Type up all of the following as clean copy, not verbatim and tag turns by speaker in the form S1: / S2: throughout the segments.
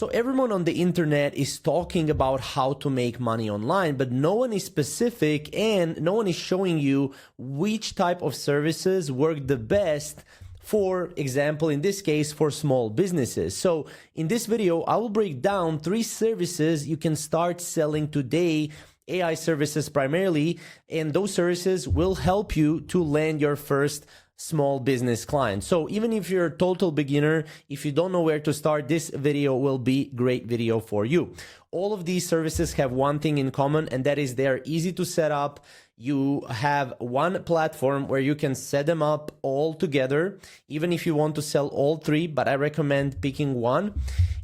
S1: So everyone on the internet is talking about how to make money online, but no one is specific and no one is showing you which type of services work the best. For example, in this case, for small businesses. So in this video, I will break down 3 services you can start selling today, AI services primarily, and those services will help you to land your first small business client. So even if you're a total beginner, if you don't know where to start, this video will be a great video for you. All of these services have one thing in common, and that is they're easy to set up. You have one platform where you can set them up all together, even if you want to sell all 3, but I recommend picking one.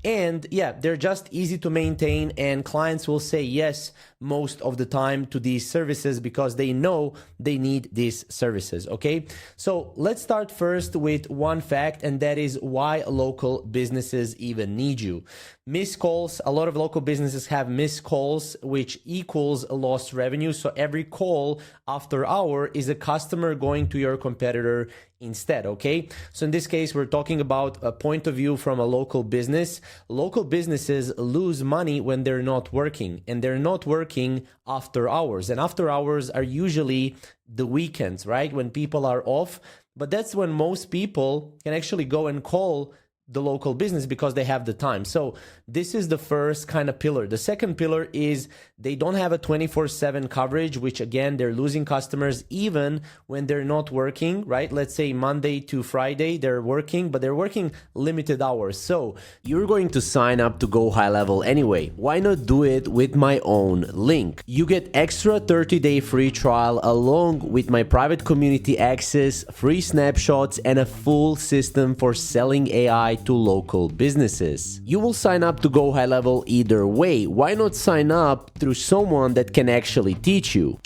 S1: And yeah, they're just easy to maintain, and clients will say yes most of the time to these services because they know they need these services, okay? So let's start first with one fact, and that is why local businesses even need you. Missed calls, a lot of local businesses have missed calls, which equals lost revenue. So every call after hour is a customer going to your competitor instead, okay? So in this case, we're talking about a point of view from a local business. Local businesses lose money when they're not working, and they're not working after hours. And after hours are usually the weekends, right? When people are off. But that's when most people can actually go and call the local business because they have the time. So this is the first kind of pillar. The second pillar is they don't have a 24/7 coverage, which again, they're losing customers even when they're not working, right? Let's say Monday to Friday, they're working, but they're working limited hours. So you're going to sign up to go high level anyway. Why not do it with my own link? You get extra 30-day free trial along with my private community access, free snapshots, and a full system for selling AI to local businesses. You will sign up to go high level either way. Why not sign up through someone that can actually teach you?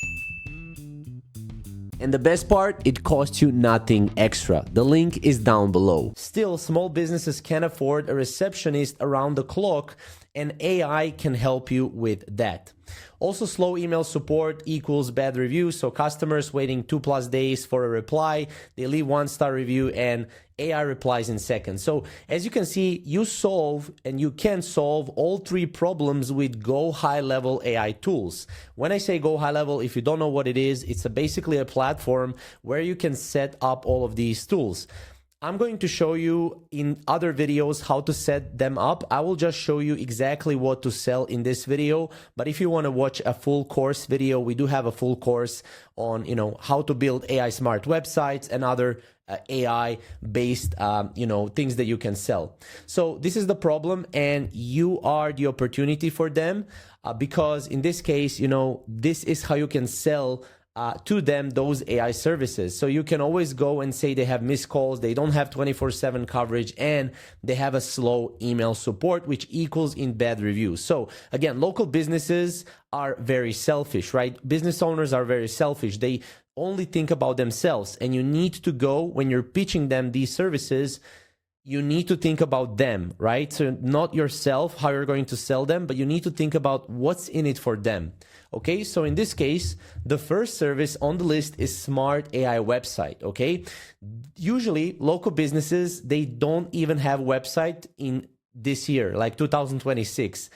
S1: And the best part, it costs you nothing extra. The link is down below. Still, small businesses can't afford a receptionist around the clock, and AI can help you with that. Also, slow email support equals bad reviews. So customers waiting 2+ days for a reply, they leave 1-star review, and AI replies in seconds. So as you can see, you solve and you can solve all 3 problems with Go High Level AI tools. When I say Go High Level, if you don't know what it is, it's basically a platform where you can set up all of these tools. I'm going to show you in other videos how to set them up. I will just show you exactly what to sell in this video. But if you want to watch a full course video, we do have a full course on, how to build AI smart websites and other AI based, things that you can sell. So this is the problem, and you are the opportunity for them because in this case, this is how you can sell to them those AI services. So you can always go and say they have missed calls, they don't have 24/7 coverage, and they have a slow email support, which equals in bad reviews. So again, local businesses are very selfish, right? Business owners are very selfish. They only think about themselves, and you need to go, when you're pitching them these services, you need to think about them, right? So not yourself, how you're going to sell them, but you need to think about what's in it for them. Okay, so in this case, the first service on the list is Smart AI Website, okay? Usually, local businesses, they don't even have a website in this year, like 2026.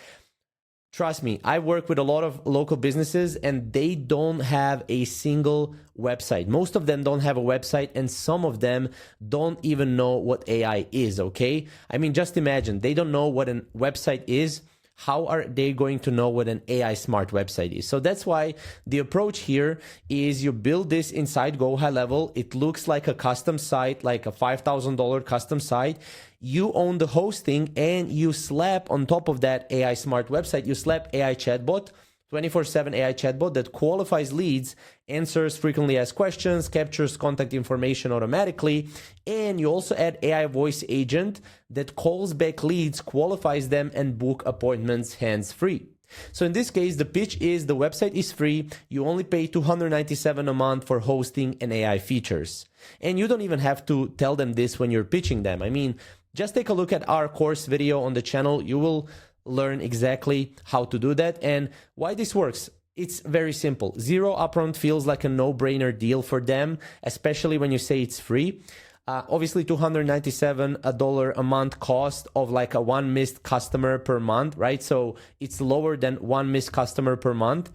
S1: Trust me, I work with a lot of local businesses and they don't have a single website. Most of them don't have a website, and some of them don't even know what AI is, okay? I mean, just imagine, they don't know what a website is. How are they going to know what an AI smart website is? So that's why the approach here is you build this inside Go High Level. It looks like a custom site, like a $5,000 custom site. You own the hosting, and you slap on top of that AI smart website, you slap AI chatbot, 24/7 AI chatbot that qualifies leads, answers frequently asked questions, captures contact information automatically, and you also add AI voice agent that calls back leads, qualifies them, and book appointments hands-free. So in this case, the pitch is the website is free. You only pay $297 a month for hosting and AI features. And you don't even have to tell them this when you're pitching them. I mean, just take a look at our course video on the channel. You will learn exactly how to do that and why this works. It's very simple. Zero upfront feels like a no-brainer deal for them, especially when you say it's free. Obviously $297 a month cost of like a one missed customer per month, right? So it's lower than one missed customer per month.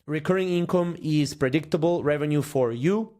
S1: Recurring income is predictable revenue for you.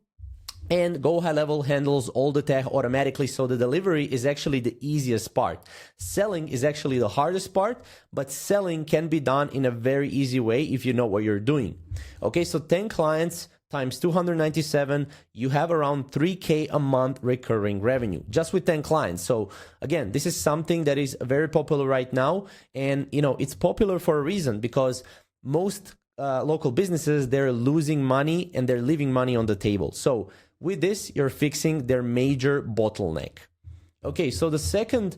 S1: And Go High Level handles all the tech automatically, so the delivery is actually the easiest part. Selling is actually the hardest part, but selling can be done in a very easy way if you know what you're doing. Okay, so 10 clients times 297, you have around 3K a month recurring revenue just with 10 clients. So again, this is something that is very popular right now, and it's popular for a reason, because most local businesses, they're losing money and they're leaving money on the table. So with this, you're fixing their major bottleneck. Okay, so the second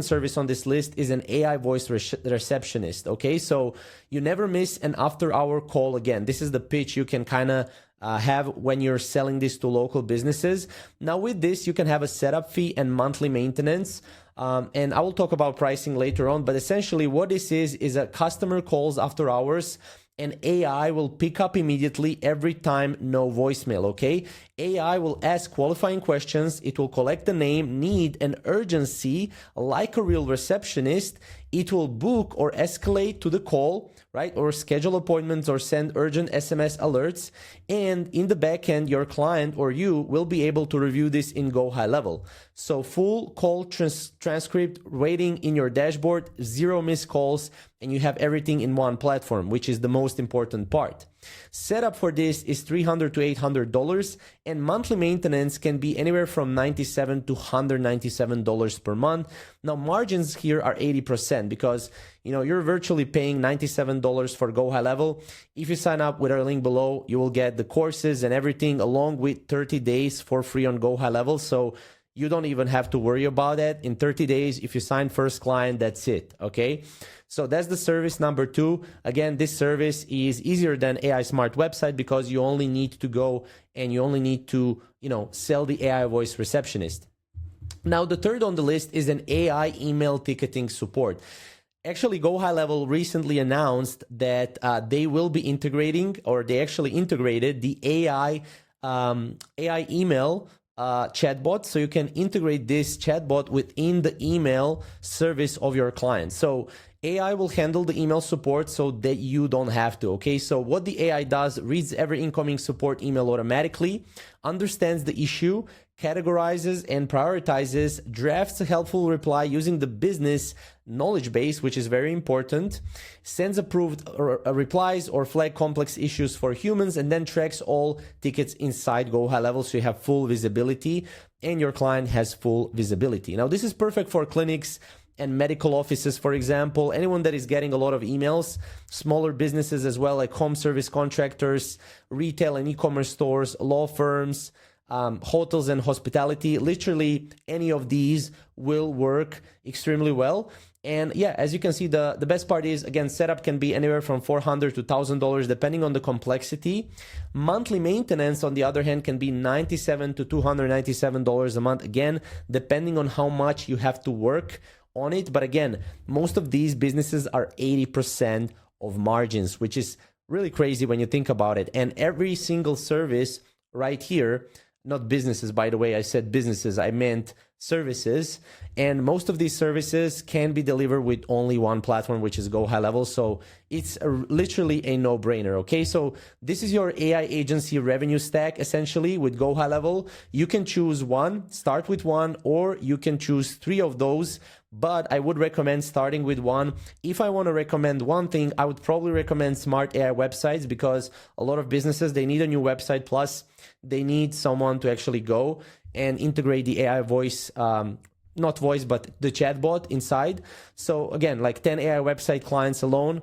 S1: service on this list is an AI voice receptionist. Okay, so you never miss an after-hour call again. This is the pitch you can kind of have when you're selling this to local businesses. Now with this, you can have a setup fee and monthly maintenance. And I will talk about pricing later on, but essentially what this is a customer calls after hours, and AI will pick up immediately every time, no voicemail, okay? AI will ask qualifying questions. It will collect the name, need, and urgency like a real receptionist. It will book or escalate to the call, right? Or schedule appointments or send urgent SMS alerts. And in the back end, your client or you will be able to review this in Go High Level. So full call transcript waiting in your dashboard, 0 missed calls, and you have everything in one platform, which is the most important part. Setup for this is $300 to $800, and monthly maintenance can be anywhere from $97 to $197 per month. Now margins here are 80% because you're virtually paying $97 for Go High Level. If you sign up with our link below, you will get the courses and everything along with 30 days for free on Go High Level. So you don't even have to worry about it. In 30 days, if you sign first client, that's it, okay? So that's the service number 2. Again, this service is easier than AI Smart Website because you only need to go and you only need to, sell the AI voice receptionist. Now, the third on the list is an AI email ticketing support. Actually, Go High Level recently announced that they will be integrating, or they actually integrated the AI email chatbot, so you can integrate this chatbot within the email service of your client. So AI will handle the email support so that you don't have to, okay? So what the AI does, reads every incoming support email automatically, understands the issue, categorizes and prioritizes, drafts a helpful reply using the business knowledge base, which is very important, sends approved replies or flag complex issues for humans, and then tracks all tickets inside Go High Level so you have full visibility and your client has full visibility. Now, this is perfect for clinics and medical offices, for example, anyone that is getting a lot of emails, smaller businesses as well, like home service contractors, retail and e-commerce stores, law firms, hotels and hospitality. Literally any of these will work extremely well. And yeah, as you can see, the best part is, again, setup can be anywhere from $400 to $1,000 depending on the complexity. Monthly maintenance, on the other hand, can be $97 to $297 a month, again, depending on how much you have to work on it. But again, most of these businesses are 80% of margins, which is really crazy when you think about it. And every single service right here, not businesses, by the way, I said businesses, I meant services. And most of these services can be delivered with only one platform, which is Go High Level. So it's literally a no-brainer, okay? So this is your AI agency revenue stack, essentially, with Go High Level. You can choose one, start with one, or you can choose 3 of those. But I would recommend starting with one. If I want to recommend one thing, I would probably recommend Smart AI Websites, because a lot of businesses, they need a new website, plus they need someone to actually go and integrate the AI voice, not voice, but the chatbot inside. So again, like 10 AI website clients alone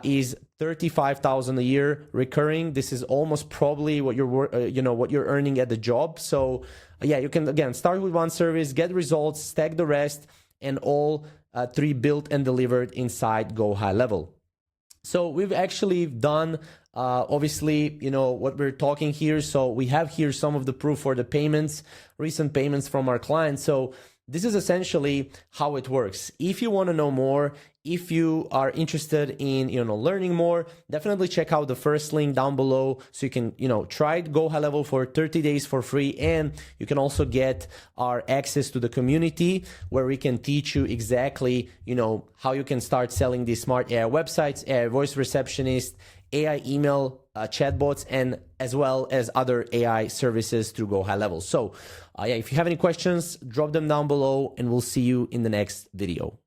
S1: is $35,000 a year recurring. This is almost probably what you're, what you're earning at the job. So yeah, you can, again, start with one service, get results, stack the rest, and all 3 built and delivered inside Go High Level. So we've actually done, obviously, what we're talking here. So we have here some of the proof for the payments, recent payments from our clients. So this is essentially how it works. If you want to know more, if you are interested in, learning more, definitely check out the first link down below so you can, try Go High Level for 30 days for free. And you can also get our access to the community where we can teach you exactly, how you can start selling these smart AI websites, AI voice receptionist, AI email chatbots, and as well as other AI services through Go High Level. So if you have any questions, drop them down below and we'll see you in the next video.